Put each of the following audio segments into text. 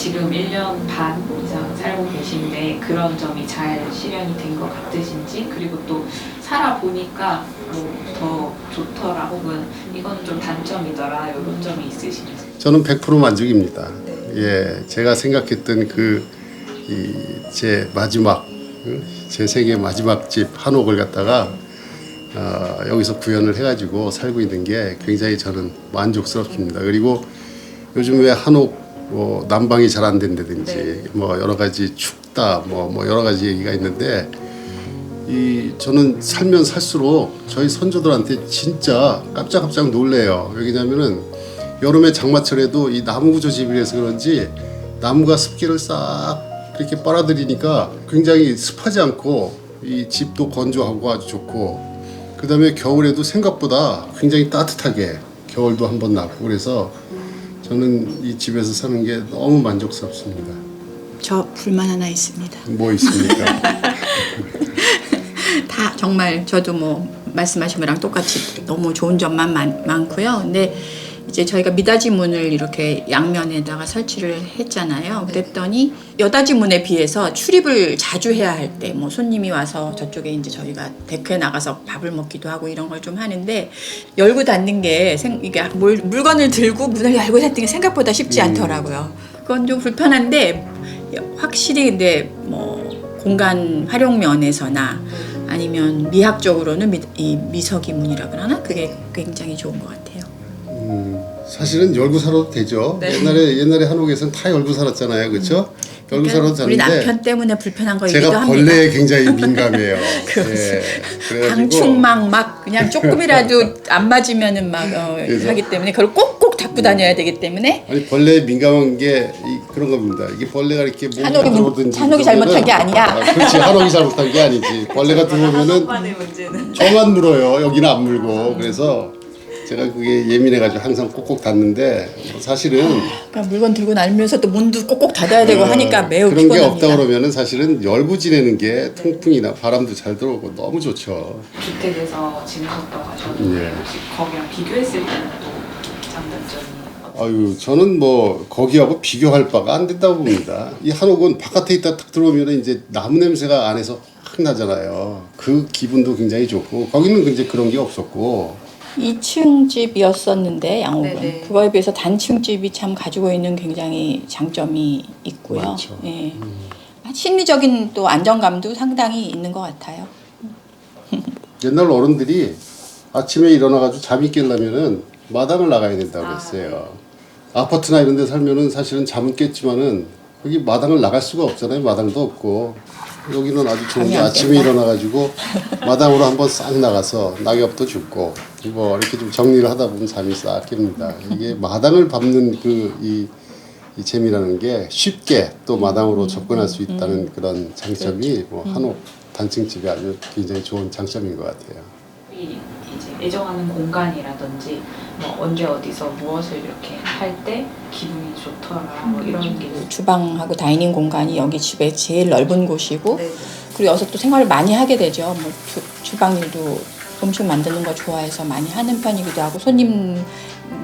지금 1년 반 이상 살고 계신데 그런 점이 잘 실현이 된 것 같으신지, 그리고 또 살아보니까 뭐 더 좋더라 혹은 이거는 좀 단점이더라 이런 점이 있으신지. 저는 100% 만족입니다. 예, 제가 생각했던 제 마지막, 제 생애 마지막 집 한옥을 갖다가 여기서 구현을 해가지고 살고 있는 게 굉장히 저는 만족스럽습니다. 그리고 요즘 왜 한옥 난방이 잘 안 된다든지 뭐 여러 가지 춥다 뭐 여러 가지 얘기가 있는데 저는 살면 살수록 저희 선조들한테 진짜 깜짝깜짝 놀래요. 왜냐면은 여름에 장마철에도 이 나무 구조 집이라서 그런지 나무가 습기를 싹 이렇게 빨아들이니까 굉장히 습하지 않고 이 집도 건조하고 아주 좋고, 그 다음에 겨울에도 생각보다 굉장히 따뜻하게 겨울도 한번 나고, 그래서 저는 이 집에서 사는 게 너무 만족스럽습니다. 저 불만 하나 있습니다. 뭐 있습니까? 다 정말 저도 뭐 말씀하신 거랑 똑같이 너무 좋은 점만 많고요. 근데 이제 저희가 미닫이 문을 이렇게 양면에다가 설치를 했잖아요. 그랬더니 여닫이 문에 비해서 출입을 자주 해야 할 때 뭐 손님이 와서 저쪽에 이제 저희가 데크에 나가서 밥을 먹기도 하고 이런 걸 좀 하는데 열고 닫는 게 이게 물건을 들고 문을 열고 닫는 게 생각보다 쉽지 않더라고요. 그건 좀 불편한데 확실히 근데 뭐 공간 활용 면에서나 아니면 미학적으로는 이 미석이 문이라 그러나 그게 굉장히 좋은 것 같아요. 사실은 열고 살아도 되죠. 네. 옛날에 한옥에서는 다 열고 살았잖아요, 그렇죠? 열고 살아도 우리 되는데 남편 때문에 불편한 거이기도 제가 합니다. 벌레에 굉장히 민감해요. 그렇습니다. 그래가지고 방충망 막 그냥 조금이라도 안 맞으면은 막 하기 때문에 그걸 꼭꼭 닫고 다녀야 되기 때문에 아니 벌레에 민감한 게 그런 겁니다. 이게 벌레가 이렇게 몸에 들어오든지 한옥이 잘못한 게 아니야. 그렇지, 한옥이 잘못한 게 아니지. 벌레가 들어오면은 한옥만의 문제는 저만 물어요. 여기는 안 물고. 그래서 제가 그게 예민해가지고 항상 꼭꼭 닫는데 사실은 그러니까 물건 들고 날면서 또 문도 꼭꼭 닫아야 되고 하니까 매우 그런 게 피곤합니다. 없다 그러면은 사실은 열고 지내는 게 통풍이나 바람도 잘 들어오고 너무 좋죠. 주택에서 지내셨다고 하셨는데 예. 혹시 거기랑 비교했을 때는 또 장단점이 어떤? 아유, 저는 뭐 거기하고 비교할 바가 안 된다고 봅니다. 이 한옥은 바깥에 있다 딱 들어오면 이제 나무 냄새가 안에서 확 나잖아요. 그 기분도 굉장히 좋고, 거기는 이제 그런 게 없었고. 2층 집이었었는데 양옥은 네네. 그거에 비해서 단층 집이 참 가지고 있는 굉장히 장점이 있고요. 많죠. 예. 심리적인 또 안정감도 상당히 있는 것 같아요. 옛날 어른들이 아침에 일어나가지고 잠이 깨려면은 마당을 나가야 된다고 그랬어요. 아파트나 이런 데 살면은 사실은 잠은 깼지만은 거기 마당을 나갈 수가 없잖아요. 마당도 없고. 여기는 아주 좋은 게 잠이 안 아침에 깬다. 일어나가지고 마당으로 한번 싹 나가서 낙엽도 줍고 뭐 이렇게 좀 정리를 하다 보면 잠이 싹 깹니다. 이게 마당을 밟는 이 재미라는 게 쉽게 또 마당으로 접근할 수 있다는 그런 장점이 뭐 한옥 단층집이 아주 굉장히 좋은 장점인 것 같아요. 이제 애정하는 공간이라든지 뭐 언제 어디서 무엇을 이렇게 할 때 기분이 좋더라 뭐 이런 게 주방하고 다이닝 공간이 여기 집에 제일 넓은 곳이고 네. 그리고 여기서 또 생활을 많이 하게 되죠. 뭐 주방 일도 음식 만드는 거 좋아해서 많이 하는 편이기도 하고 손님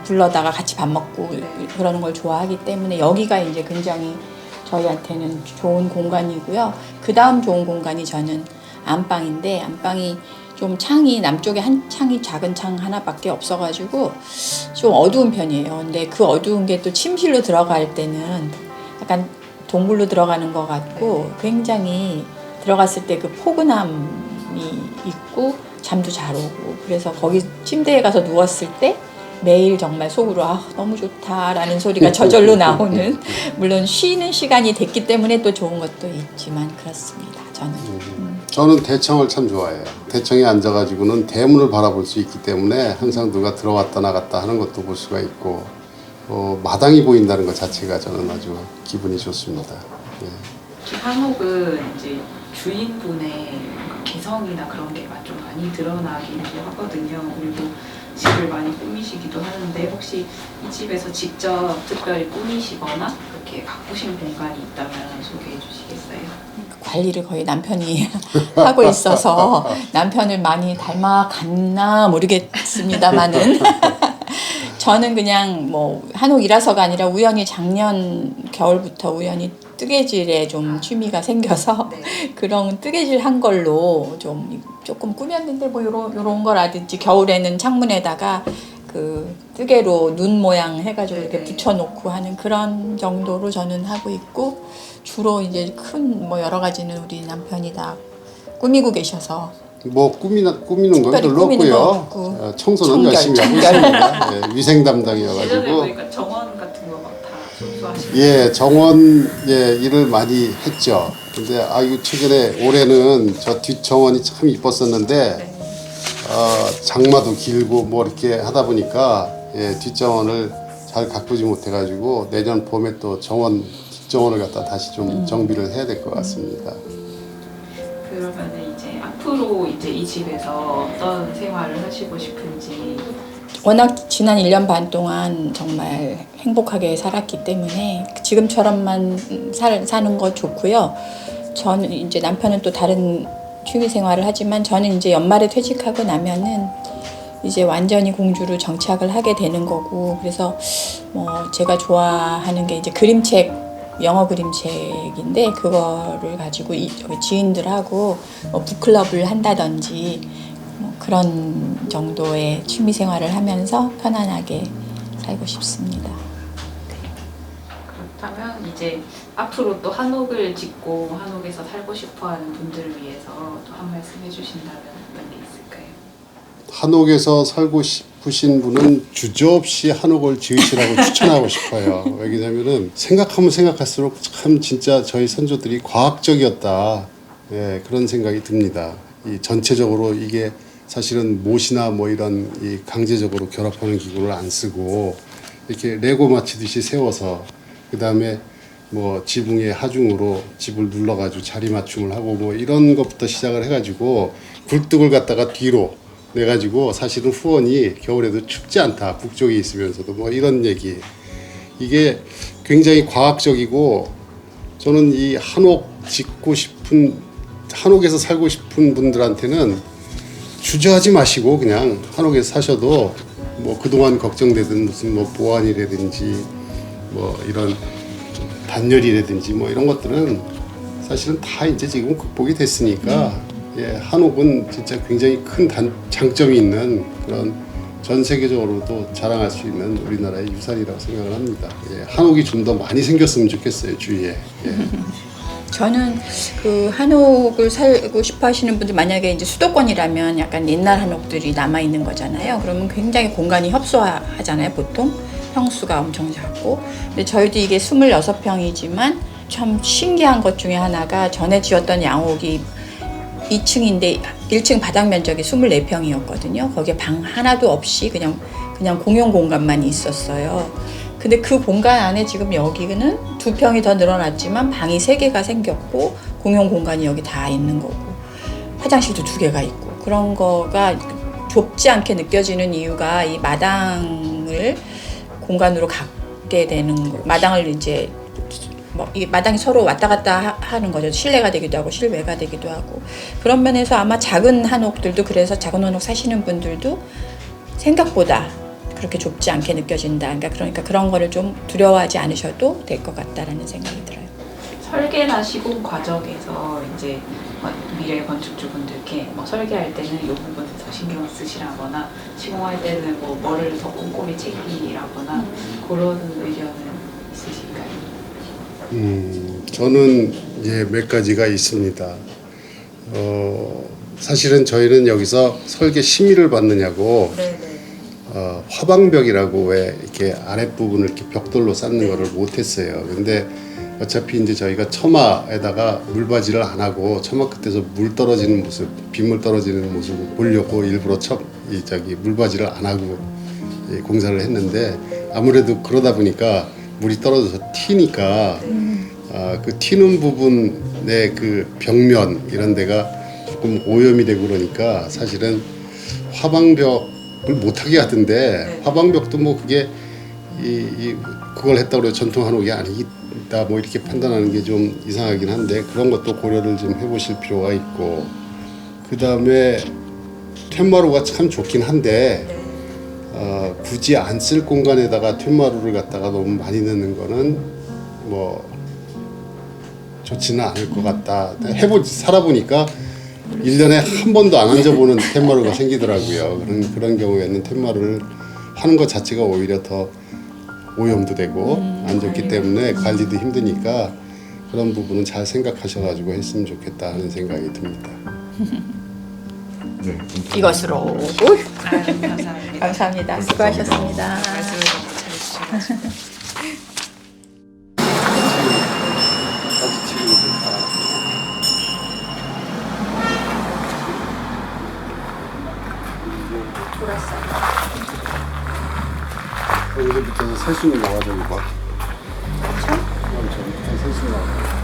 불러다가 같이 밥 먹고 그러는 걸 좋아하기 때문에 여기가 이제 굉장히 저희한테는 좋은 공간이고요. 그 다음 좋은 공간이 저는 안방인데 안방이 좀 창이 남쪽에 한 창이 작은 창 하나밖에 없어가지고 좀 어두운 편이에요. 근데 그 어두운 게 또 침실로 들어갈 때는 약간 동굴로 들어가는 것 같고 굉장히 들어갔을 때 그 포근함이 있고 잠도 잘 오고 그래서 거기 침대에 가서 누웠을 때 매일 정말 속으로 너무 좋다라는 소리가 저절로 나오는 물론 쉬는 시간이 됐기 때문에 또 좋은 것도 있지만 그렇습니다. 저는 대청을 참 좋아해요. 대청에 앉아가지고는 대문을 바라볼 수 있기 때문에 항상 누가 들어왔다 나갔다 하는 것도 볼 수가 있고 마당이 보인다는 것 자체가 저는 아주 기분이 좋습니다. 예. 한옥은 이제 주인분의 개성이나 그런 게 좀 많이 드러나기도 하거든요. 그리고 집을 많이 꾸미시기도 하는데 혹시 이 집에서 직접 특별히 꾸미시거나 그렇게 가꾸신 공간이 있다면 소개해 주시겠어요? 관리를 거의 남편이 하고 있어서 남편을 많이 닮아갔나 모르겠습니다만은 저는 그냥 뭐 한옥이라서가 아니라 우연히 작년 겨울부터 우연히 뜨개질에 좀 취미가 생겨서 네. 그런 뜨개질 한 걸로 좀 조금 꾸몄는데 뭐 요런 거라든지 겨울에는 창문에다가 그 뜨개로 눈 모양 해가지고 이렇게 네. 붙여놓고 하는 그런 정도로 저는 하고 있고 주로 이제 큰 뭐 여러 가지는 우리 남편이 다 꾸미고 계셔서 뭐 꾸미는 건 특별히 별로 꾸미는 거 없고요. 없고. 청소는 청결, 열심히 하고 청결. 있습니다. 예, 위생 예전에 담당이어가지고 보니까 정원 같은 거 막 다 청소하시고. 예, 정원 일을 많이 했죠. 근데 이거 최근에 올해는 저 뒷정원이 참 이뻤었는데 네. 장마도 길고 뭐 이렇게 하다 보니까 뒷정원을 잘 가꾸지 못해가지고 내년 봄에 또 뒷정원을 갖다 다시 좀 정비를 해야 될 것 같습니다. 그러면은 이제 앞으로 이제 이 집에서 어떤 생활을 하시고 싶은지. 워낙 지난 1년 반 동안 정말 행복하게 살았기 때문에 지금처럼만 사는 거 좋고요. 저는 이제 남편은 또 다른 취미 생활을 하지만 저는 이제 연말에 퇴직하고 나면은 이제 완전히 공주로 정착을 하게 되는 거고 그래서 뭐 제가 좋아하는 게 이제 그림책 영어 그림책인데 그거를 가지고 저기 지인들하고 뭐 북클럽을 한다든지 뭐 그런 정도의 취미 생활을 하면서 편안하게 살고 싶습니다. 그렇다면 이제 앞으로 또 한옥을 짓고 한옥에서 살고 싶어하는 분들을 위해서 또 한 말씀 해주신다면 어떤 게 있을까요? 한옥에서 살고 싶으신 분은 주저없이 한옥을 지으시라고 추천하고 싶어요. 왜냐면은 생각하면 생각할수록 참 진짜 저희 선조들이 과학적이었다. 예, 그런 생각이 듭니다. 이 전체적으로 이게 사실은 못이나 뭐 이런 이 강제적으로 결합하는 기구를 안 쓰고 이렇게 레고 맞추듯이 세워서 그 다음에 뭐 지붕의 하중으로 집을 눌러가지고 자리 맞춤을 하고 뭐 이런 것부터 시작을 해가지고 굴뚝을 갖다가 뒤로 내가지고 사실은 후원이 겨울에도 춥지 않다. 북쪽에 있으면서도 뭐 이런 얘기. 이게 굉장히 과학적이고 저는 이 한옥 짓고 싶은 한옥에서 살고 싶은 분들한테는 주저하지 마시고 그냥 한옥에서 사셔도 뭐 그동안 걱정되던 무슨 뭐 보안이라든지 뭐 이런 단열이라든지 뭐 이런 것들은 사실은 다 이제 지금 극복이 됐으니까 한옥은 진짜 굉장히 큰 장점이 있는 그런 전 세계적으로도 자랑할 수 있는 우리나라의 유산이라고 생각을 합니다. 한옥이 좀 더 많이 생겼으면 좋겠어요, 주위에. 저는 그 한옥을 살고 싶어 하시는 분들 만약에 이제 수도권이라면 약간 옛날 한옥들이 남아 있는 거잖아요. 그러면 굉장히 공간이 협소하잖아요, 보통. 평수가 엄청 작고. 근데 저희도 이게 26평이지만 참 신기한 것 중에 하나가 전에 지었던 양옥이 2층인데 1층 바닥 면적이 24평이었거든요. 거기에 방 하나도 없이 그냥 공용 공간만 있었어요. 근데 그 공간 안에 지금 여기는 2평이 더 늘어났지만 방이 3개가 생겼고 공용 공간이 여기 다 있는 거고 화장실도 2개가 있고 그런 거가 좁지 않게 느껴지는 이유가 이 마당을 공간으로 갖게 되는 거. 마당을 이제 뭐 이 마당이 서로 왔다 갔다 하는 거죠. 실내가 되기도 하고 실외가 되기도 하고 그런 면에서 아마 작은 한옥들도 그래서 작은 한옥 사시는 분들도 생각보다 그렇게 좁지 않게 느껴진다. 그러니까 그런 거를 좀 두려워하지 않으셔도 될 것 같다라는 생각이 들어요. 설계나 시공 과정에서 이제 미래 건축주분들께 뭐 설계할 때는 이 부분에 더 신경을 쓰시라거나 시공할 때는 뭐를 더 꼼꼼히 챙기라거나 그런 의견은 있으실까요? 저는 몇 가지가 있습니다. 사실은 저희는 여기서 설계 심의를 받느냐고 화방벽이라고 왜 이렇게 아랫부분을 이렇게 벽돌로 쌓는 거를 못했어요. 근데 어차피 이제 저희가 처마에다가 물바지를 안 하고 처마 끝에서 물 떨어지는 모습, 빗물 떨어지는 모습을 보려고 일부러 물바지를 안 하고 공사를 했는데 아무래도 그러다 보니까 물이 떨어져서 튀니까 그 튀는 부분의 그 벽면 이런 데가 조금 오염이 되고 그러니까 사실은 화방벽을 못하게 하던데 화방벽도 뭐 그게 그걸 했다고 해서 전통 한옥이 아니다 뭐 이렇게 판단하는 게 좀 이상하긴 한데 그런 것도 고려를 좀 해보실 필요가 있고 그 다음에 툇마루가 참 좋긴 한데 굳이 안 쓸 공간에다가 툇마루를 갖다가 너무 많이 넣는 거는 뭐 좋지는 않을 것 같다. 살아보니까 1년에 한 번도 안 앉아보는 툇마루가 생기더라고요. 그런 경우에는 툇마루를 하는 것 자체가 오히려 더 오염도 되고 안 좋기 때문에 관리도 힘드니까 그런 부분은 잘 생각하셔가지고 했으면 좋겠다 하는 생각이 듭니다. 네. 이것으로 감사합니다. 감사합니다. 수고하셨습니다. 말씀을 너무 잘해주셔가지고. 같이 치료도 다. 여기서 밑에서 새순이 나와줘 이거. 저 밑에 새순이 나와.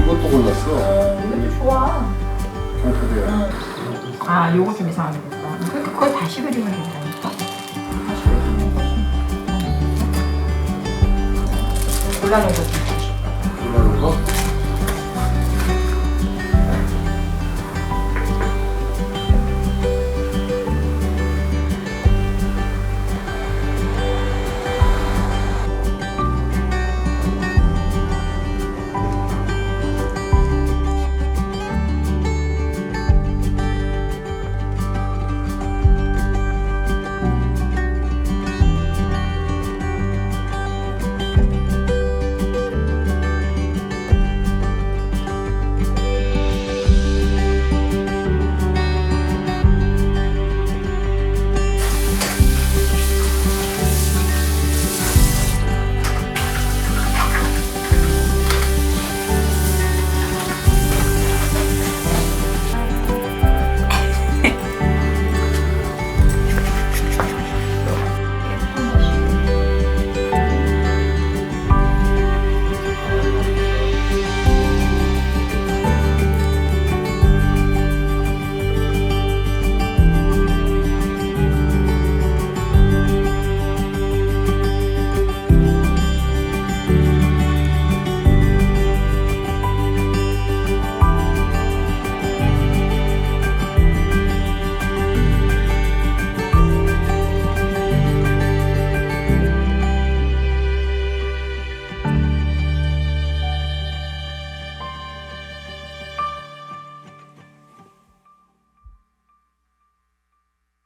이것도 골랐어. 이것도 좋아. 그래요. 아, 요거 좀 이상하게 됐다. 그러니까 그걸 다시 그리면 된다니까. 다시 그리면 훨씬. 골라놓은 거지.